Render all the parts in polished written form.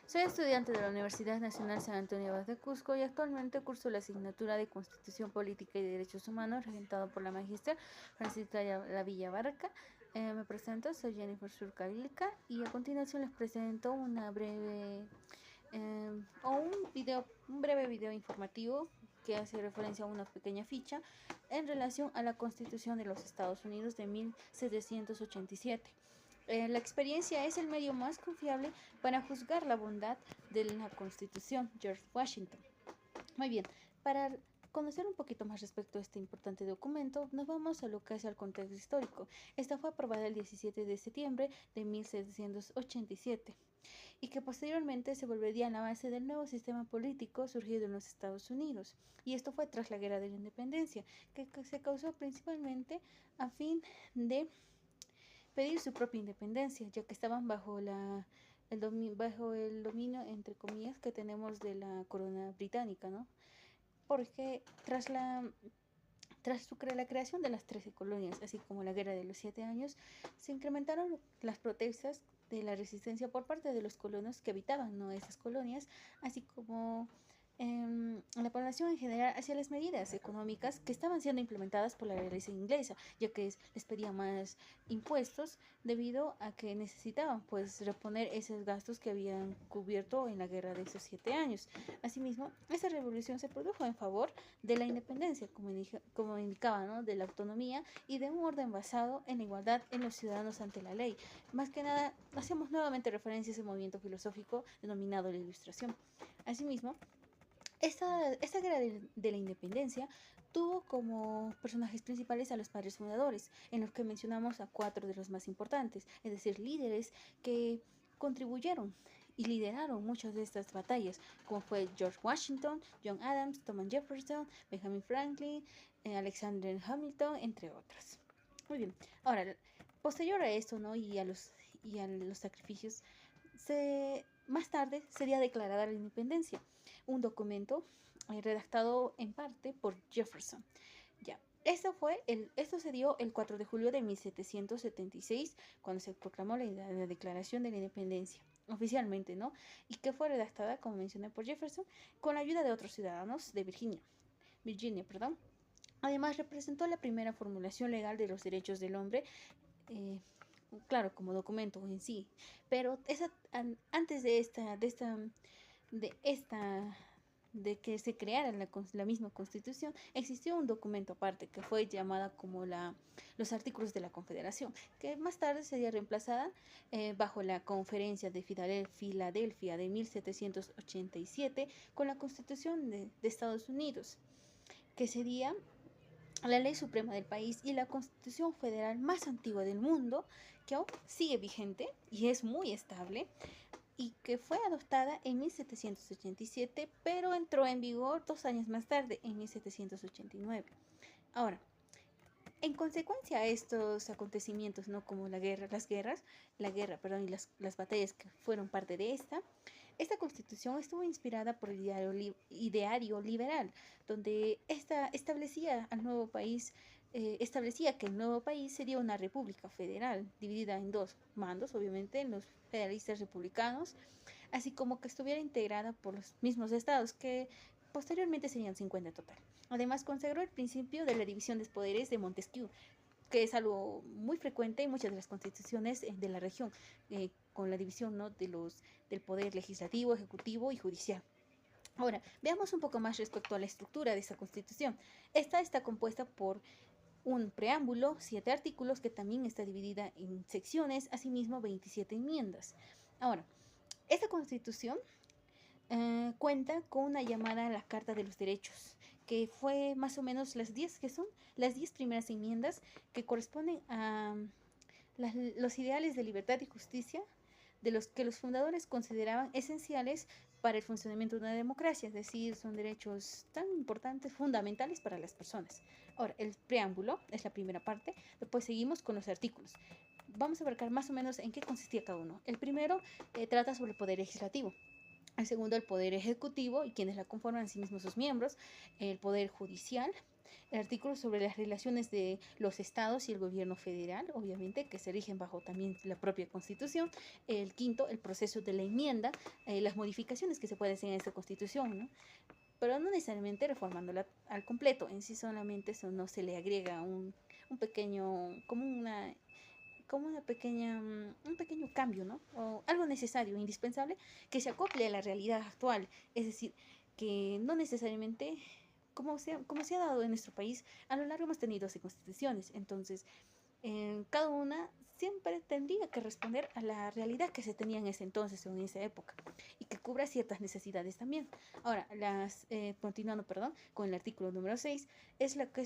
Soy estudiante de la Universidad Nacional San Antonio Abad de Cusco y actualmente curso la asignatura de Constitución Política y Derechos Humanos, regentado por la magíster Francisca Lavilla Barca. Me presento, soy Jennifer Surcavilca y a continuación les presento una breve un breve video informativo que hace referencia a una pequeña ficha en relación a la Constitución de los Estados Unidos de 1787. La experiencia es el medio más confiable para juzgar la bondad de la Constitución, George Washington. Muy bien, para conocer un poquito más respecto a este importante documento, nos vamos a lo que es el contexto histórico. Esta fue aprobada el 17 de septiembre de 1787 y que posteriormente se volvería la base del nuevo sistema político surgido en los Estados Unidos. Y esto fue tras la Guerra de la Independencia, que se causó principalmente a fin de pedir su propia independencia, ya que estaban bajo el dominio, entre comillas, que tenemos de la corona británica, ¿no? Porque tras la creación de las 13 colonias, así como la Guerra de los 7 años, se incrementaron las protestas de la resistencia por parte de los colonos que habitaban, ¿no?, esas colonias, así como la población en general hacia las medidas económicas que estaban siendo implementadas por la realeza inglesa, ya que les pedía más impuestos debido a que necesitaban pues reponer esos gastos que habían cubierto en la guerra de esos 7 años. Asimismo, esta revolución se produjo en favor de la independencia, como indicaba, ¿no?, de la autonomía y de un orden basado en la igualdad en los ciudadanos ante la ley. Más que nada, hacemos nuevamente referencia a ese movimiento filosófico denominado la Ilustración. Asimismo, esta guerra de la independencia tuvo como personajes principales a los padres fundadores, en los que mencionamos a 4 de los más importantes, es decir, líderes que contribuyeron y lideraron muchas de estas batallas, como fue George Washington, John Adams, Thomas Jefferson, Benjamin Franklin, Alexander Hamilton, entre otros. Muy bien, ahora, posterior a esto, ¿no?, y a los sacrificios, más tarde sería declarada la independencia, un documento redactado en parte por Jefferson. Ya. Esto se dio el 4 de julio de 1776, cuando se proclamó la Declaración de la Independencia, oficialmente, ¿no? Y que fue redactada, como mencioné, por Jefferson, con la ayuda de otros ciudadanos de Virginia, perdón. Además, representó la primera formulación legal de los derechos del hombre, eh, claro, como documento en sí, pero antes de que se creara la misma Constitución, existió un documento aparte que fue llamada como los Artículos de la Confederación, que más tarde sería reemplazada bajo la Conferencia de Filadelfia de 1787 con la Constitución de Estados Unidos, que sería la ley suprema del país y la constitución federal más antigua del mundo, que aún sigue vigente y es muy estable, y que fue adoptada en 1787, pero entró en vigor 2 años más tarde, en 1789. Ahora, en consecuencia a estos acontecimientos, ¿no?, como la guerra, perdón, y las batallas que fueron parte de esta constitución estuvo inspirada por el ideario liberal, donde esta establecía que el nuevo país sería una república federal, dividida en dos mandos, obviamente, en los federalistas republicanos, así como que estuviera integrada por los mismos estados, que posteriormente serían 50 en total. Además, consagró el principio de la división de poderes de Montesquieu, que es algo muy frecuente en muchas de las constituciones de la región, con la división, ¿no?, del poder legislativo, ejecutivo y judicial. Ahora, veamos un poco más respecto a la estructura de esta constitución. Esta está compuesta por un preámbulo, 7 artículos, que también está dividida en secciones, asimismo 27 enmiendas. Ahora, esta constitución cuenta con una llamada a la Carta de los Derechos, que fue más o menos que son las 10 primeras enmiendas que corresponden a los ideales de libertad y justicia de los que los fundadores consideraban esenciales para el funcionamiento de una democracia, es decir, son derechos tan importantes, fundamentales para las personas. Ahora, el preámbulo es la primera parte, después seguimos con los artículos. Vamos a abarcar más o menos en qué consistía cada uno. El primero trata sobre el poder legislativo. El segundo, el poder ejecutivo y quienes la conforman, sí mismos sus miembros, el poder judicial, El artículo sobre las relaciones de los estados y el gobierno federal, obviamente, que se rigen bajo también la propia Constitución. El quinto, el proceso de la enmienda, las modificaciones que se pueden hacer en esta Constitución, ¿no? Pero no necesariamente reformándola al completo. En sí solamente eso no se le agrega un pequeño, como una pequeña, un pequeño cambio, ¿no? O algo necesario, indispensable, que se acople a la realidad actual. Es decir, que no necesariamente, como se ha dado en nuestro país, a lo largo hemos tenido 12 constituciones. Entonces, cada una siempre tendría que responder a la realidad que se tenía en ese entonces o en esa época y que cubra ciertas necesidades también. Ahora, continuando, perdón, con el artículo número 6, es la que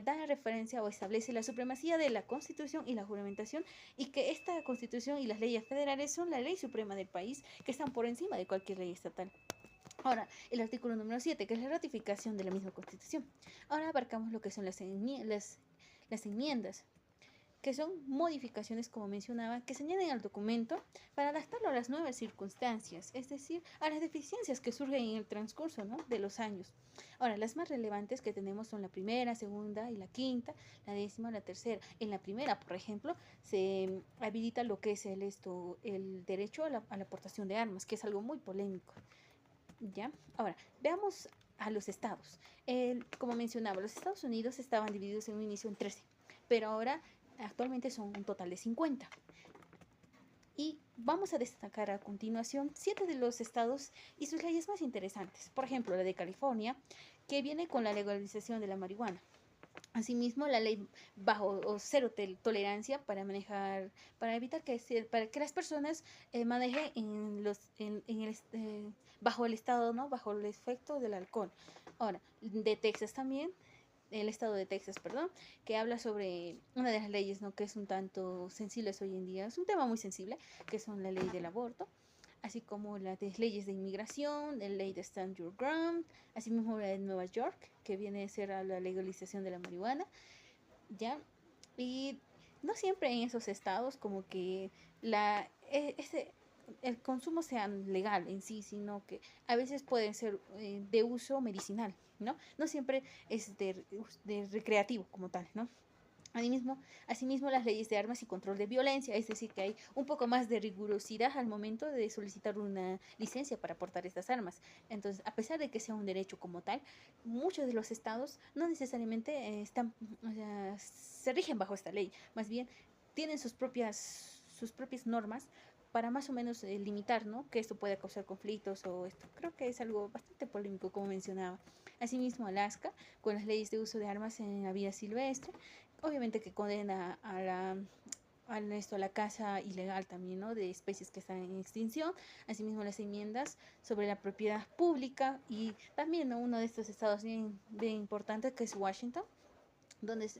da referencia o establece la supremacía de la Constitución y la juramentación, y que esta Constitución y las leyes federales son la ley suprema del país, que están por encima de cualquier ley estatal. Ahora, el artículo número 7, que es la ratificación de la misma Constitución. Ahora abarcamos lo que son las enmiendas, que son modificaciones, como mencionaba, que se añaden al documento para adaptarlo a las nuevas circunstancias, es decir, a las deficiencias que surgen en el transcurso, ¿no?, de los años. Ahora, las más relevantes que tenemos son la primera, segunda y la quinta, la décima, la tercera. En la primera, por ejemplo, se habilita lo que es el derecho a la aportación de armas, que es algo muy polémico. ¿Ya? Ahora, veamos a los estados. Como mencionaba, los Estados Unidos estaban divididos en un inicio en 13, pero ahora actualmente son un total de 50. Y vamos a destacar a continuación 7 de los estados y sus leyes más interesantes. Por ejemplo, la de California, que viene con la legalización de la marihuana. Asimismo, la ley bajo o cero tolerancia para evitar para que las personas manejen bajo el estado, ¿no?, bajo el efecto del alcohol. Ahora, de Texas también, el estado de Texas, perdón, que habla sobre una de las leyes, ¿no?, que es un tanto sensibles hoy en día, es un tema muy sensible, que son la ley del aborto, así como las leyes de inmigración, la ley de Stand Your Ground, así mismo la de Nueva York, que viene a ser a la legalización de la marihuana, ¿ya? Y no siempre en esos estados como que el consumo sea legal en sí, sino que a veces puede ser de uso medicinal, ¿no? No siempre es de recreativo como tal, ¿no? Asimismo, las leyes de armas y control de violencia, es decir, que hay un poco más de rigurosidad al momento de solicitar una licencia para portar estas armas. Entonces, a pesar de que sea un derecho como tal, muchos de los estados no necesariamente o sea, se rigen bajo esta ley, más bien tienen sus propias normas para más o menos limitar, ¿no?, que esto pueda causar conflictos o esto. Creo que es algo bastante polémico, como mencionaba. Asimismo, Alaska, con las leyes de uso de armas en la vida silvestre, obviamente que condena a la caza ilegal también, ¿no?, de especies que están en extinción. Asimismo, las enmiendas sobre la propiedad pública y también, ¿no?, uno de estos estados bien, bien importantes, que es Washington, donde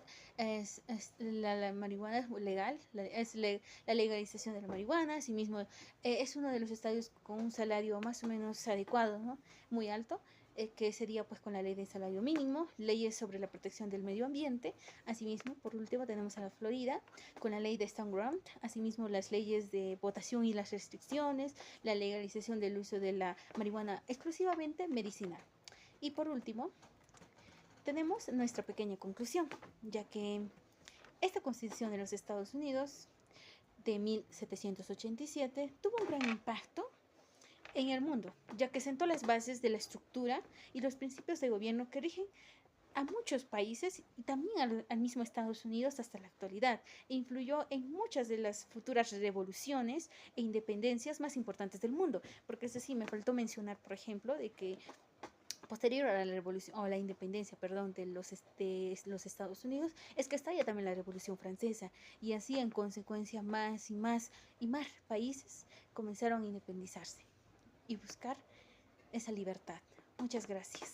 la marihuana es legal, la legalización de la marihuana. Asimismo, es uno de los estados con un salario más o menos adecuado, ¿no?, muy alto, que sería pues con la ley de salario mínimo, leyes sobre la protección del medio ambiente. Asimismo, por último, tenemos a la Florida con la ley de Stand Ground, asimismo las leyes de votación y las restricciones, la legalización del uso de la marihuana exclusivamente medicinal. Y por último, tenemos nuestra pequeña conclusión, ya que esta Constitución de los Estados Unidos de 1787 tuvo un gran impacto en el mundo, ya que sentó las bases de la estructura y los principios de gobierno que rigen a muchos países y también al mismo Estados Unidos hasta la actualidad, e influyó en muchas de las futuras revoluciones e independencias más importantes del mundo. Porque eso sí, me faltó mencionar, por ejemplo, de que posterior a la revolución, o la independencia, perdón, de los Estados Unidos, es que estalla también la Revolución Francesa, y así en consecuencia más y más y más países comenzaron a independizarse y buscar esa libertad. Muchas gracias.